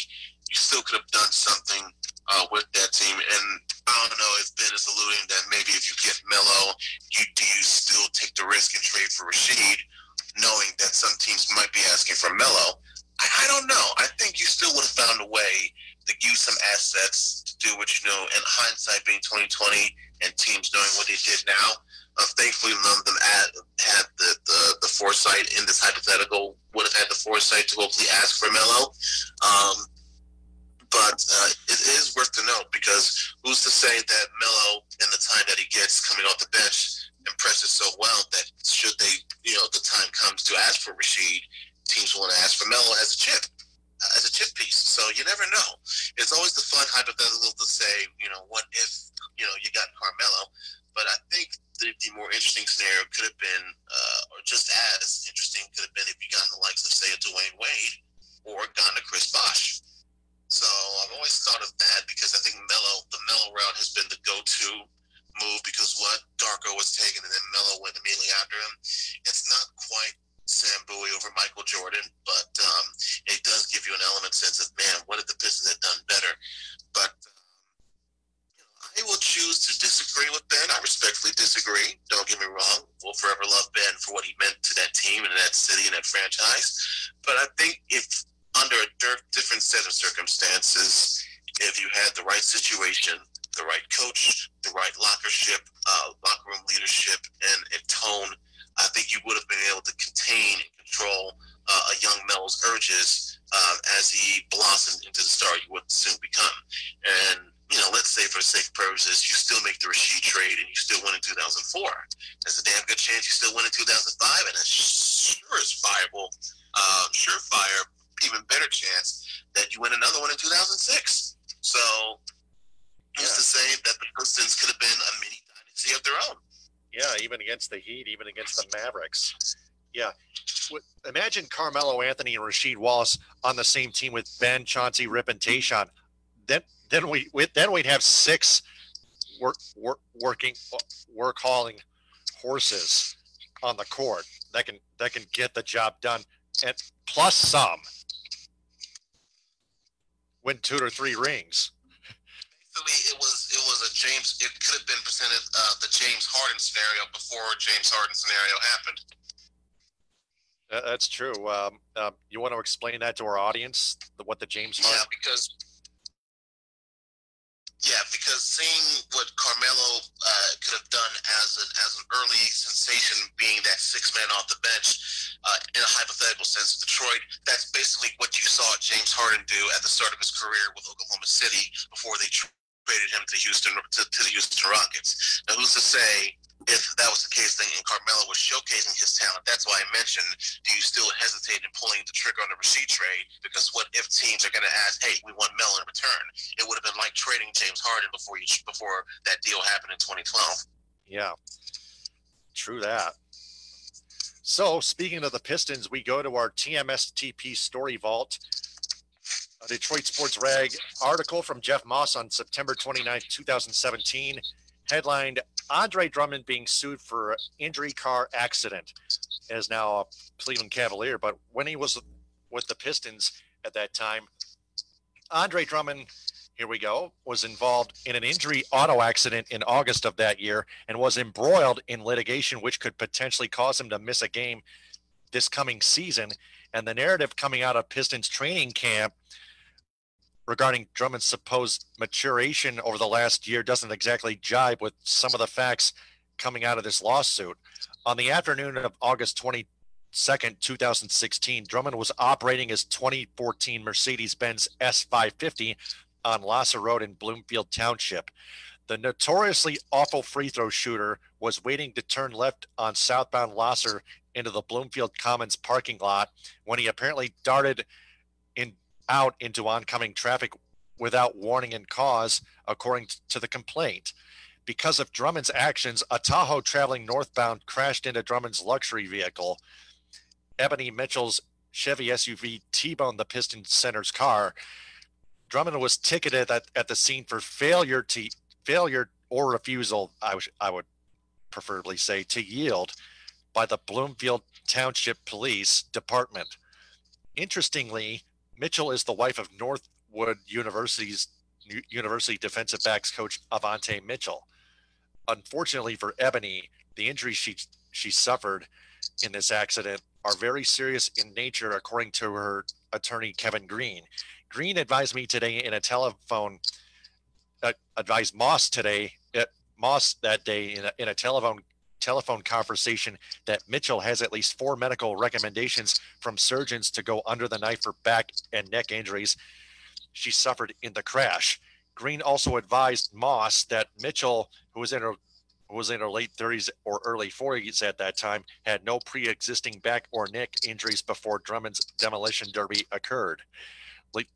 you still could have done something with that team. And I don't know if Ben is alluding that maybe if you get Melo, do you still take the risk and trade for Rasheed, knowing that some teams might be asking for Melo. I don't know. I think you still would have found a way to use some assets to do what you know. In hindsight, being 2020 and teams knowing what they did now, thankfully none of them had the foresight in this hypothetical, would have had the foresight to hopefully ask for Melo. But it is worth to note, because who's to say that Melo, in the time that he gets coming off the bench, impresses so well that should they, the time comes to ask for Rasheed, teams want to ask for Melo as a chip piece. So you never know. It's always the fun hypothetical to say, what if, you got Carmelo. But I think the more interesting scenario could have been, or just as interesting could have been, if you got the likes of, say, a Dwayne Wade or gone to Chris Bosh. So I've always thought of that, because I think the Melo route has been the go-to move, because Darko was taken and then Melo went immediately after him. It's not quite Sam Bowie over Michael Jordan, but it does give you an element sense of, man, what if the Pistons had done better? But I will choose to disagree with Ben. I respectfully disagree. Don't get me wrong. We'll forever love Ben for what he meant to that team and that city and that franchise. But I think if under a different set of circumstances, if you had the right situation, the right coach, the right locker room leadership, and tone, I think you would have been able to contain and control a young Melo's urges as he blossomed into the star he would soon become. And, let's say for the sake of purposes, you still make the Rasheed trade and you still win in 2004. There's a damn good chance you still win in 2005, and a surefire, even better chance that you win another one in 2006. So, who's to say that the Pistons could have been a mini dynasty of their own? Yeah, even against the Heat, even against the Mavericks. Yeah. Imagine Carmelo Anthony and Rasheed Wallace on the same team with Ben, Chauncey, Rip, and Tayshaun. Then we'd have 6 work hauling horses on the court that can get the job done, and plus some win 2 or 3 rings. It was a James. It could have been presented the James Harden scenario before James Harden scenario happened. That's true. You want to explain that to our audience? What the James Harden? Because seeing what Carmelo could have done as an early sensation, being that 6th man off the bench, in a hypothetical sense of Detroit, that's basically what you saw James Harden do at the start of his career with Oklahoma City before they traded him to the Houston Rockets. Now, who's to say if that was the case, then Carmelo was showcasing his talent. That's why I mentioned, do you still hesitate in pulling the trigger on the Rasheed trade? Because what if teams are going to ask, hey, we want Melo in return? It would have been like trading James Harden before that deal happened in 2012. Yeah, true that. So, speaking of the Pistons, we go to our TMSTP Story Vault, a Detroit Sports Rag article from Jeff Moss on September 29, 2017, headlined, Andre Drummond being sued for injury car accident, as now a Cleveland Cavalier. But when he was with the Pistons at that time, Andre Drummond, here we go, was involved in an injury auto accident in August of that year and was embroiled in litigation, which could potentially cause him to miss a game this coming season. And the narrative coming out of Pistons training camp regarding Drummond's supposed maturation over the last year doesn't exactly jibe with some of the facts coming out of this lawsuit. On the afternoon of August 22nd, 2016, Drummond was operating his 2014 Mercedes-Benz S550 on Lasser Road in Bloomfield Township. The notoriously awful free throw shooter was waiting to turn left on southbound Lasser into the Bloomfield Commons parking lot when he apparently darted out into oncoming traffic without warning and cause, according to the complaint. Because of Drummond's actions, a Tahoe traveling northbound crashed into Drummond's luxury vehicle. Ebony Mitchell's Chevy SUV T-boned the Pistons center's car. Drummond was ticketed at the scene for failure or refusal, I would preferably say, to yield by the Bloomfield Township Police Department. Interestingly, Mitchell is the wife of Northwood University defensive backs coach Avante Mitchell. Unfortunately for Ebony, the injuries she suffered in this accident are very serious in nature, according to her attorney, Kevin Green. Green advised me today in a telephone, advised Moss that day in a telephone conversation that Mitchell has at least 4 medical recommendations from surgeons to go under the knife for back and neck injuries she suffered in the crash. Green also advised Moss that Mitchell, who was in her late 30s or early 40s at that time, had no pre-existing back or neck injuries before Drummond's demolition derby occurred.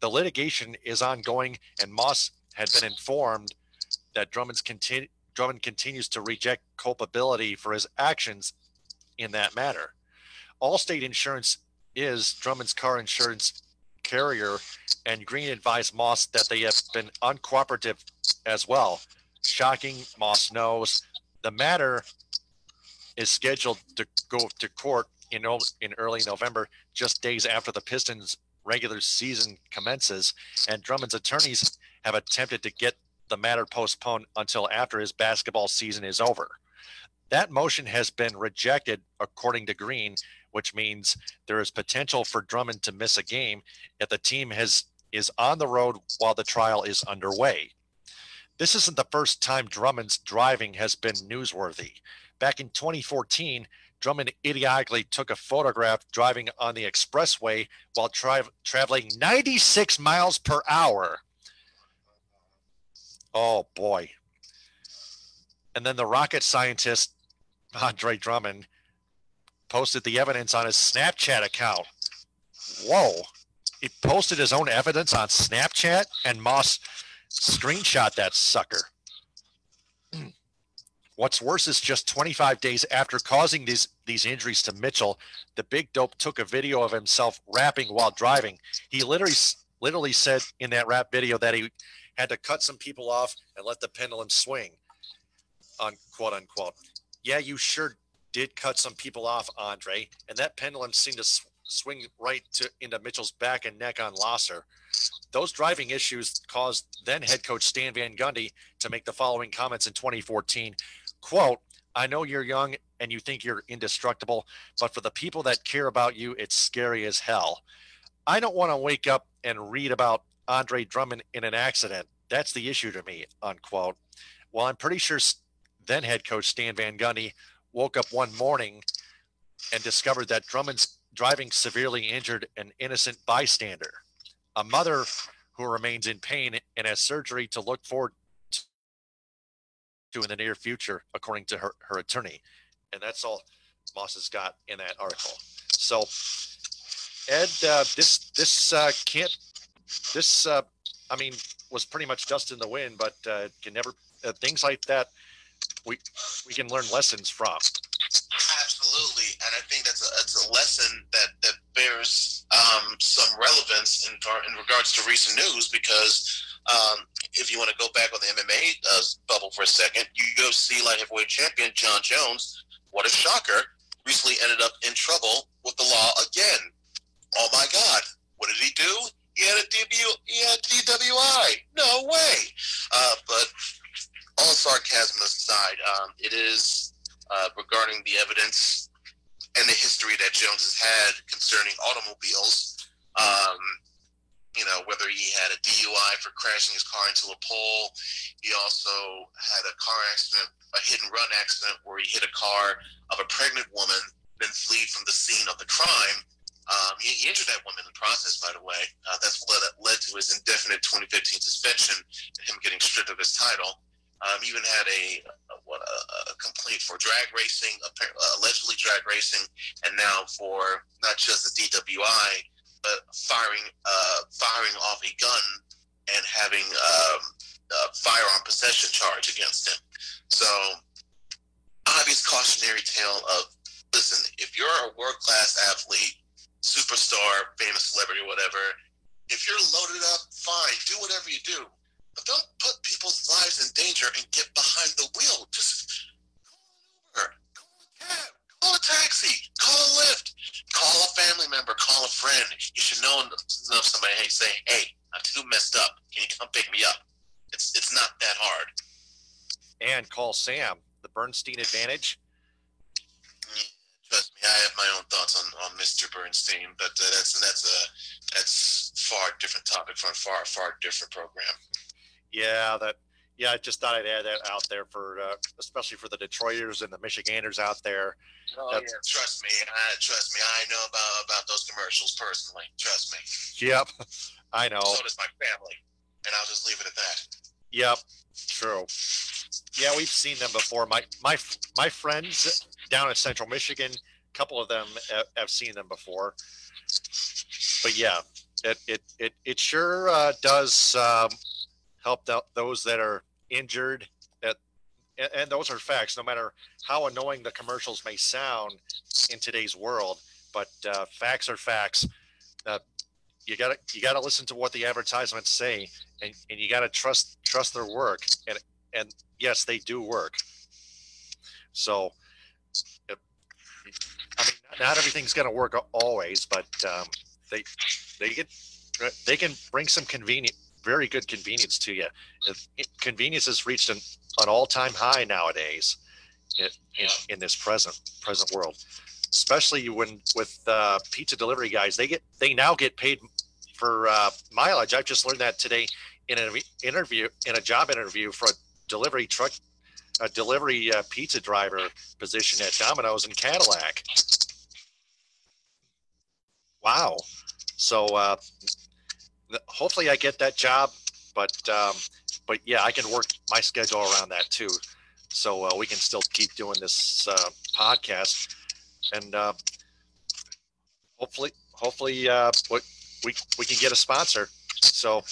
The litigation is ongoing, and Moss had been informed that Drummond continues to reject culpability for his actions in that matter. Allstate Insurance is Drummond's car insurance carrier, and Green advised Moss that they have been uncooperative as well. Shocking, Moss knows. The matter is scheduled to go to court in early November, just days after the Pistons' regular season commences, and Drummond's attorneys have attempted to get the matter postponed until after his basketball season is over. That motion has been rejected, according to Green, which means there is potential for Drummond to miss a game if the team is on the road while the trial is underway. This isn't the first time Drummond's driving has been newsworthy. Back in 2014, Drummond idiotically took a photograph driving on the expressway while traveling 96 miles per hour. Oh, boy. And then the rocket scientist, Andre Drummond, posted the evidence on his Snapchat account. Whoa. He posted his own evidence on Snapchat, and Moss screenshot that sucker. What's worse is just 25 days after causing these injuries to Mitchell, the big dope took a video of himself rapping while driving. He literally said in that rap video that he had to cut some people off and let the pendulum swing, quote unquote. Yeah, you sure did cut some people off, Andre, and that pendulum seemed to swing right into Mitchell's back and neck on Lasser. Those driving issues caused then head coach Stan Van Gundy to make the following comments in 2014, quote, I know you're young and you think you're indestructible, but for the people that care about you, it's scary as hell. I don't want to wake up and read about Andre Drummond in an accident. That's the issue to me, unquote. Well, I'm pretty sure then head coach Stan Van Gundy woke up one morning and discovered that Drummond's driving severely injured an innocent bystander. A mother who remains in pain and has surgery to look forward to in the near future, according to her attorney. And that's all Moss has got in that article. So, Ed, I mean, was pretty much dust in the wind, but can never things like that we can learn lessons from. Absolutely, and I think that's a lesson that bears some relevance in regards to recent news, because if you want to go back on the MMA bubble for a second, UFC light heavyweight champion John Jones, what a shocker, recently ended up in trouble with the law again. Oh my God, what did he do? He had DWI. No way. But all sarcasm aside, it is regarding the evidence and the history that Jones has had concerning automobiles. Whether he had a DUI for crashing his car into a pole. He also had a car accident, a hit and run accident, where he hit a car of a pregnant woman, then fled from the scene of the crime. He injured that woman in the process, by the way. That's what led to his indefinite 2015 suspension and him getting stripped of his title. He even had a complaint for drag racing, allegedly drag racing, and now for not just the DWI, but firing off a gun and having a firearm possession charge against him. So, obvious cautionary tale of, listen, if you're a world-class athlete, superstar, famous celebrity, whatever, if you're loaded up, fine, do whatever you do. But don't put people's lives in danger and get behind the wheel. Just call an Uber, call a cab, call a taxi, call a Lyft, call a family member, call a friend. You should know somebody, say, hey, I'm too messed up. Can you come pick me up? It's not that hard. And call Sam, the Bernstein advantage. Trust me, I have my own thoughts on Mr. Bernstein, but that's far different topic for a far different program. Yeah, I just thought I'd add that out there for especially for the Detroiters and the Michiganders out there. Oh, yeah, trust me, I know about those commercials personally. Trust me. Yep, I know. So does my family, and I'll just leave it at that. Yep, true. Yeah, we've seen them before. My friends down in Central Michigan, a couple of them have seen them before. But yeah, it sure does help those that are injured. And those are facts, no matter how annoying the commercials may sound in today's world. But facts are facts. You gotta listen to what the advertisements say, and you gotta trust their work. And yes, they do work. So, I mean, not everything's gonna work always, but they can bring some very good convenience to you. Convenience has reached an all-time high nowadays in this present world, especially when with pizza delivery guys. They now get paid for mileage. I've just learned that today in a job interview for a delivery pizza driver position at Domino's and Cadillac. Wow. So hopefully I get that job, but yeah, I can work my schedule around that too. So we can still keep doing this podcast, and hopefully we can get a sponsor. So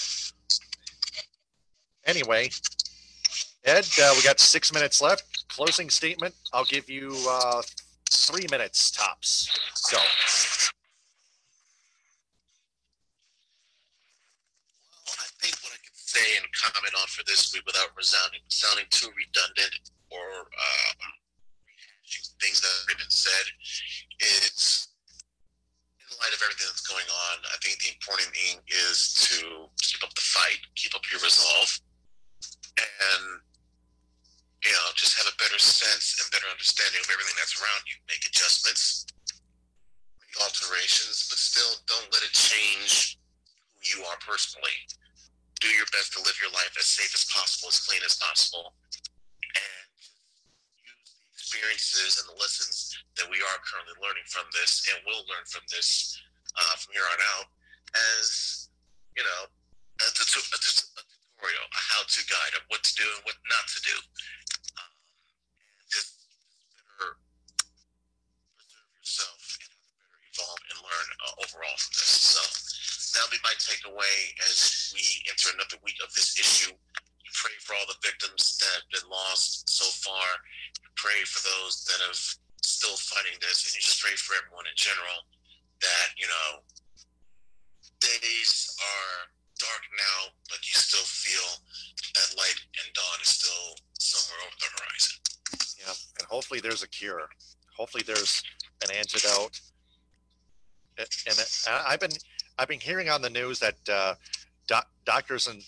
anyway, Ed, we got 6 minutes left. Closing statement. I'll give you 3 minutes tops. Go. Say and comment on for this week without sounding too redundant or rehashing things that have been said is, in light of everything that's going on, I think the important thing is to keep up the fight, keep up your resolve, and just have a better sense and better understanding of everything that's around you. Make adjustments, make alterations, but still don't let it change who you are personally. Do your best to live your life as safe as possible, as clean as possible, and use the experiences and the lessons that we are currently learning from this and will learn from this from here on out as, a tutorial, a how-to guide of what to do and what not to do. take away as we enter another week of this issue. You pray for all the victims that have been lost so far. You pray for those that have still fighting this, and you just pray for everyone in general that, you know, days are dark now, but you still feel that light and dawn is still somewhere over the horizon. Yeah, and hopefully there's a cure. Hopefully there's an antidote. And I've been hearing on the news that doctors and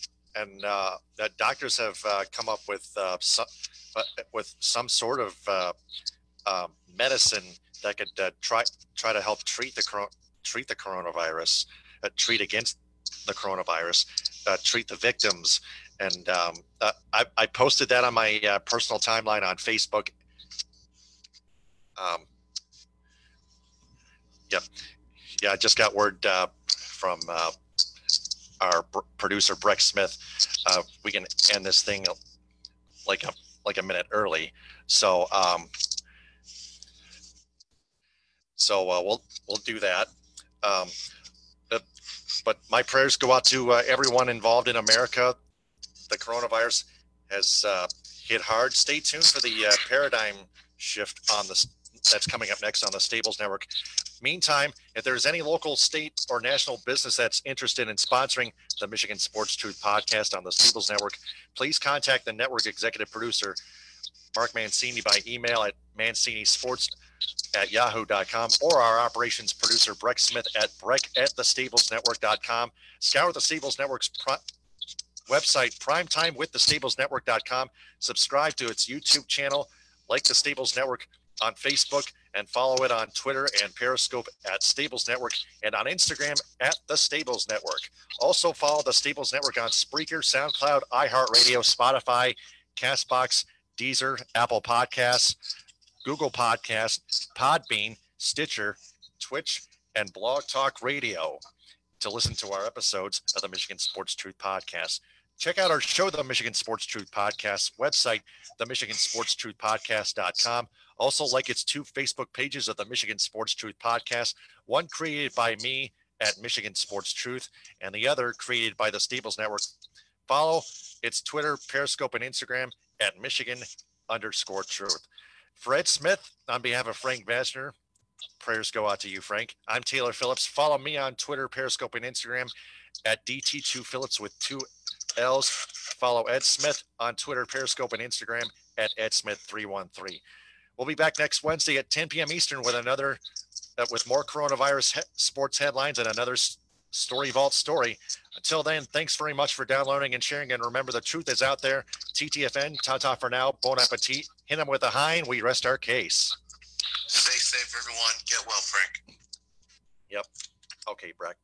that doctors have come up with some sort of medicine that could try to help treat the coronavirus, treat against the coronavirus, treat the victims. And I posted that on my personal timeline on Facebook. Yeah, I just got word from our producer Breck Smith. We can end this thing like a minute early. So we'll do that. But my prayers go out to everyone involved in America. The coronavirus has hit hard. Stay tuned for the paradigm shift that's coming up next on the Stables Network. Meantime, if there's any local, state, or national business that's interested in sponsoring the Michigan Sports Truth podcast on the Stables Network, please contact the network executive producer, Mark Mancini, by email at mancinisports@yahoo.com, or our operations producer, Breck Smith, at breck@thestablesnetwork.com. Scour the Stables Network's website, primetimewiththestablesnetwork.com. Subscribe to its YouTube channel, like the Stables Network on Facebook, and follow it on Twitter and Periscope at Stables Network, and on Instagram at The Stables Network. Also follow The Stables Network on Spreaker, SoundCloud, iHeartRadio, Spotify, CastBox, Deezer, Apple Podcasts, Google Podcasts, Podbean, Stitcher, Twitch, and Blog Talk Radio to listen to our episodes of the Michigan Sports Truth Podcast. Check out our show, the Michigan Sports Truth Podcast website, themichigansportstruthpodcast.com. Also, like its two Facebook pages of the Michigan Sports Truth Podcast, one created by me at Michigan Sports Truth, and the other created by the Stables Network. Follow its Twitter, Periscope, and Instagram at Michigan_Truth. For Ed Smith, on behalf of Frank Vasner, prayers go out to you, Frank. I'm Taylor Phillips. Follow me on Twitter, Periscope, and Instagram at DT2Phillips with 2 L's. Follow Ed Smith on Twitter, Periscope, and Instagram at EdSmith313. We'll be back next Wednesday at 10 p.m. Eastern with with more coronavirus sports headlines and another Story Vault story. Until then, thanks very much for downloading and sharing. And remember, the truth is out there. TTFN, ta-ta for now. Bon appetit. Hit them with a hind. We rest our case. Stay safe, everyone. Get well, Frank. Yep. Okay, Breck.